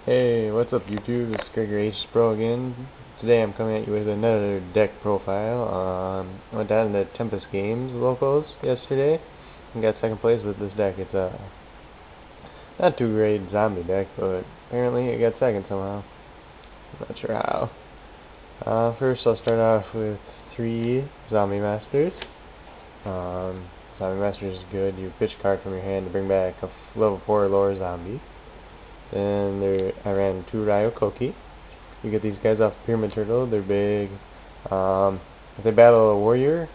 Hey, what's up YouTube? It's Gregory H Pro again. Today I'm coming at you with another deck profile. I went down to Tempest Games locals yesterday and got second place with this deck. It's a not too great zombie deck, but apparently it got second somehow. I'm not sure how. First I'll start off with 3 Zombie Masters. Zombie Masters is good. You pitch a card from your hand to bring back a level 4 or lower zombie. Then I ran 2 Ryokoki. You get these guys off Pyramid Turtle. They're big. If they battle a warrior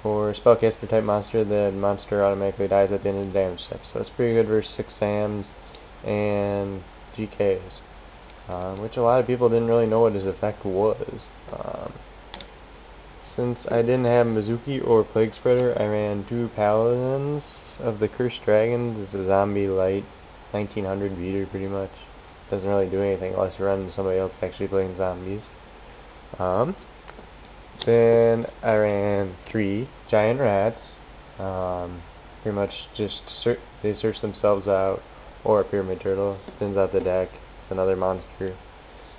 or spellcaster type monster, the monster automatically dies at the end of the damage step. So it's pretty good versus 6 SAMs and GKs, which a lot of people didn't really know what his effect was. Since I didn't have Mizuki or Plague Spreader, I ran 2 Paladins of the Cursed Dragons. It's a zombie light 1900 beater pretty much. Doesn't really do anything unless you run somebody else actually playing zombies. Then I ran 3 giant rats. Pretty much just they search themselves out, or a pyramid turtle spins out the deck. It's another monster,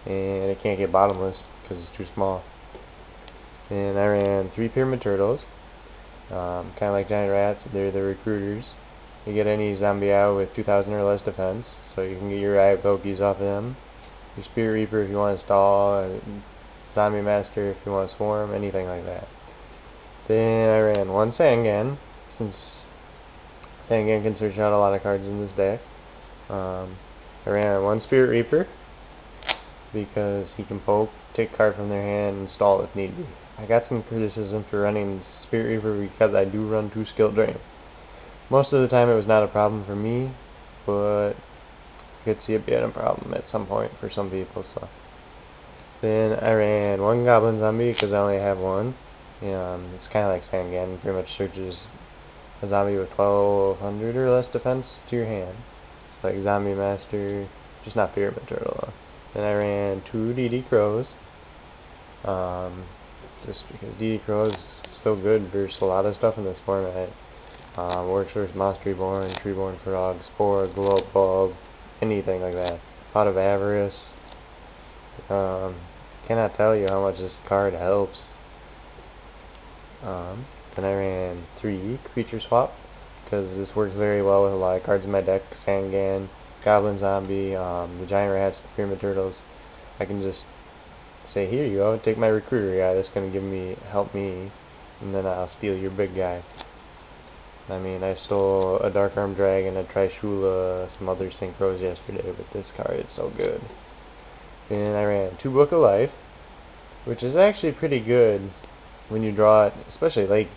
and it can't get bottomless because it's too small. And I ran 3 pyramid turtles. Kind of like giant rats, they're the recruiters. You get any zombie out with 2,000 or less defense, so you can get your Ryokokis off of them. Your Spirit Reaper if you want to stall, Zombie Master if you want to swarm, anything like that. Then I ran 1 Sangan, since Sangan can search out a lot of cards in this deck. I ran 1 Spirit Reaper, because he can poke, take a card from their hand, and stall if need be. I got some criticism for running Spirit Reaper because I do run 2 Skill Drain. Most of the time it was not a problem for me, but I could see it being a problem at some point for some people. So then I ran 1 Goblin Zombie because I only have 1. It's kind of like Sangan, pretty much searches a zombie with 1200 or less defense to your hand. It's like Zombie Master, just not Pyramid Turtle though. Then I ran 2 DD Crows, just because DD Crows is still good versus a lot of stuff in this format. Works versus Monster Reborn, Treeborn Frog, Spore, Glow Bulb, anything like that. Pot of Avarice. Cannot tell you how much this card helps. Then I ran 3 Creature Swap, because this works very well with a lot of cards in my deck. Sangan, Goblin Zombie, the Giant Rats, the Pyramid Turtles. I can just say, here you go, take my Recruiter guy, that's going to help me, and then I'll steal your big guy. I mean, I stole a Dark Arm Dragon, a Trishula, some other Synchros yesterday, but this card is so good. And I ran 2 Book of Life, which is actually pretty good when you draw it, especially late,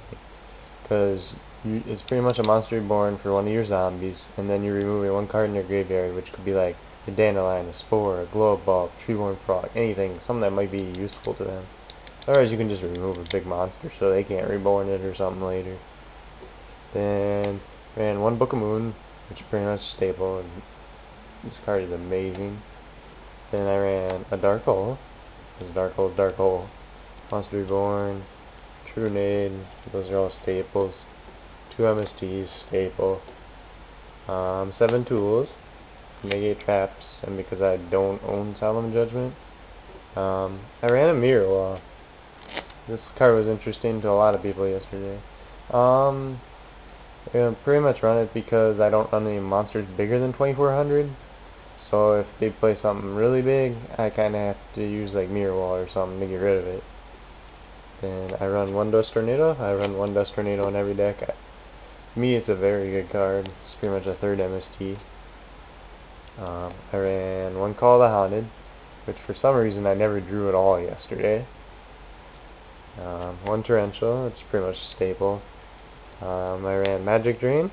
because it's pretty much a Monster Reborn for one of your zombies, and then you're removing 1 card in your graveyard, which could be like a Dandelion, a Spore, a Glow Bulb, Treeborn Frog, anything, something that might be useful to them. Otherwise you can just remove a big monster so they can't reborn it or something later. Then ran 1 Book of Moon, which is pretty much stable, and this card is amazing. Then I ran a Dark Hole, because Dark Hole is Dark Hole. Monster Reborn, True Nade, those are all staples. 2 MSTs, staple. 7 Tools, negate traps, and because I don't own Solemn Judgment. I ran a Mirror Wall. This card was interesting to a lot of people yesterday. I pretty much run it because I don't run any monsters bigger than 2400. So if they play something really big, I kind of have to use like Mirror Wall or something to get rid of it. Then I run 1 Dust Tornado. I run 1 Dust Tornado in every deck. To me, it's a very good card. It's pretty much a 3rd MST. I ran 1 Call of the Haunted, which for some reason I never drew at all yesterday. 1 Torrential, it's pretty much a staple. I ran Magic Drain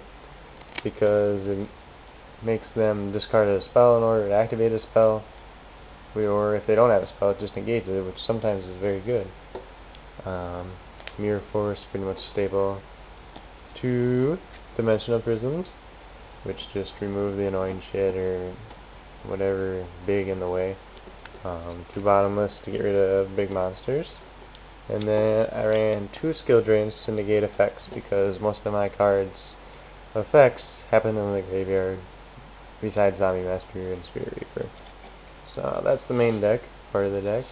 because it makes them discard a spell in order to activate a spell, or if they don't have a spell, it just negates it, which sometimes is very good. Mirror Force, pretty much stable. 2 Dimensional Prisms, which just remove the annoying shit or whatever big in the way. 2 Bottomless to get rid of big monsters. And then I ran 2 Skill Drains to negate effects, because most of my cards' effects happen in the graveyard, besides Zombie Master and Spirit Reaper. So that's the main deck, part of the deck.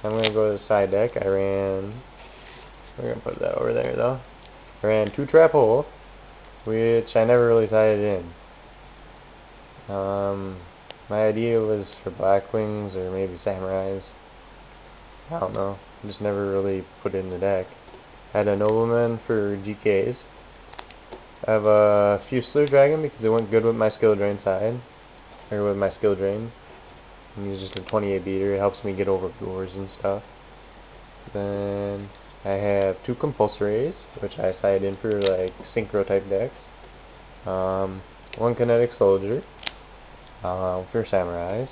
I'm going to go to the side deck. We're going to put that over there though. I ran 2 Trap Hole, which I never really sided in. My idea was for Blackwings or maybe Samurais. I don't know. Just never really put it in the deck. I had a Nobleman for GKs. I have a Fusilier Dragon because it went good with my skill drain side. Or with my skill drain. And he's just a 28 beater. It helps me get over doors and stuff. Then I have 2 Compulsories, which I sided in for like synchro type decks. 1 Kinetic Soldier for Samurais.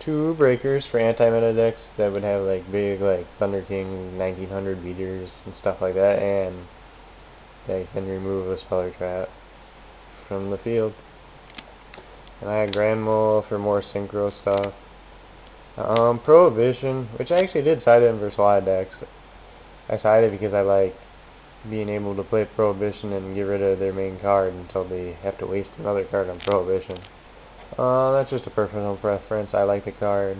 2 Breakers for anti-meta decks that would have like big like Thunder King 1900 beaters and stuff like that, and they can remove a Speller Trap from the field. And I had Grand Mole for more synchro stuff. Prohibition, which I actually did side in versus a lot of decks. I sided because I like being able to play Prohibition and get rid of their main card until they have to waste another card on Prohibition. That's just a personal preference. I like the card,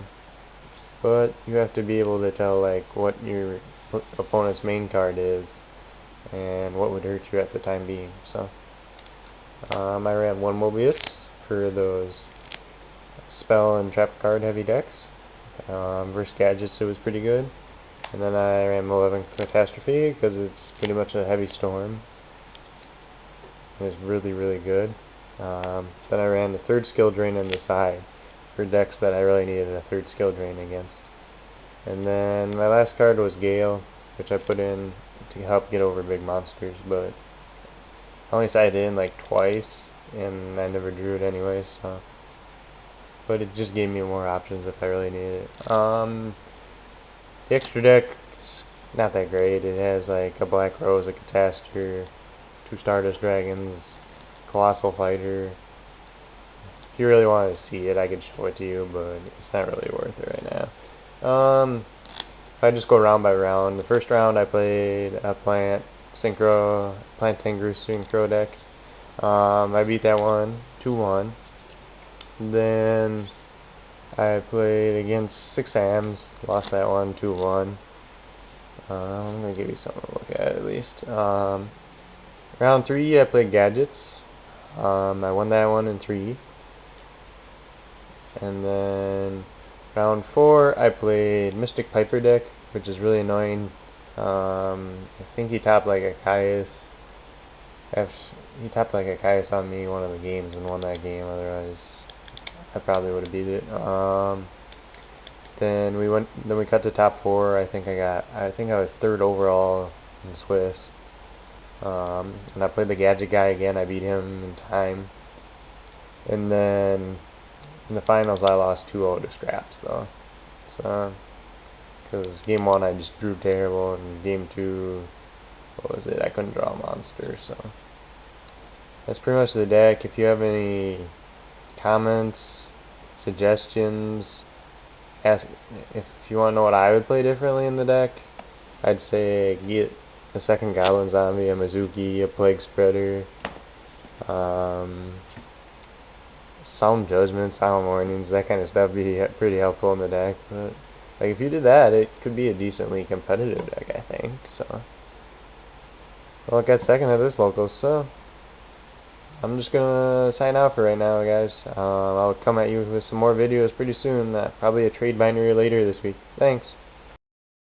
but you have to be able to tell like what your opponent's main card is and what would hurt you at the time being. So I ran 1 Mobius for those spell and trap card heavy decks. Versus gadgets it was pretty good. And then I ran Malevolent Catastrophe because it's pretty much a heavy storm. It's really, really good. Then I ran the 3rd skill drain on the side for decks that I really needed a 3rd skill drain against. And then my last card was Gale, which I put in to help get over big monsters, but I only sided in like twice, and I never drew it anyway, so. But it just gave me more options if I really needed it. The extra deck's not that great. It has like a Black Rose, a Catastor, 2 Stardust Dragons, Colossal Fighter. If you really wanted to see it, I could show it to you, but it's not really worth it right now. If I just go round by round, the first round I played a Plant Tengu Synchro deck. I beat that one 2-1. Then I played against 6 Ams, lost that one 2-1. I'm going to give you something to look at least. Round 3 I played Gadgets. I won that one in 3. And then round 4 I played Mystic Piper deck, which is really annoying. I think he tapped like a Caius. He tapped like a Caius on me one of the games and won that game, otherwise I probably would have beat it. Then we cut to top 4. I think I was 3rd overall in Swiss. And I played the Gadget guy again. I beat him in time. And then in the finals I lost 2-0 to Scraps though. So because game 1 I just drew terrible, and game 2, what was it? I couldn't draw a monster. So that's pretty much the deck. If you have any comments, suggestions, ask if you want to know what I would play differently in the deck. I'd say get a 2nd Goblin Zombie, a Mizuki, a Plague Spreader, Sound Judgment, Sound Warnings, that kind of stuff would be pretty helpful in the deck. But like if you did that, it could be a decently competitive deck, I think. So, well, it got 2nd at this local, so I'm just gonna sign out for right now, guys. I'll come at you with some more videos pretty soon. Probably a trade binary later this week. Thanks.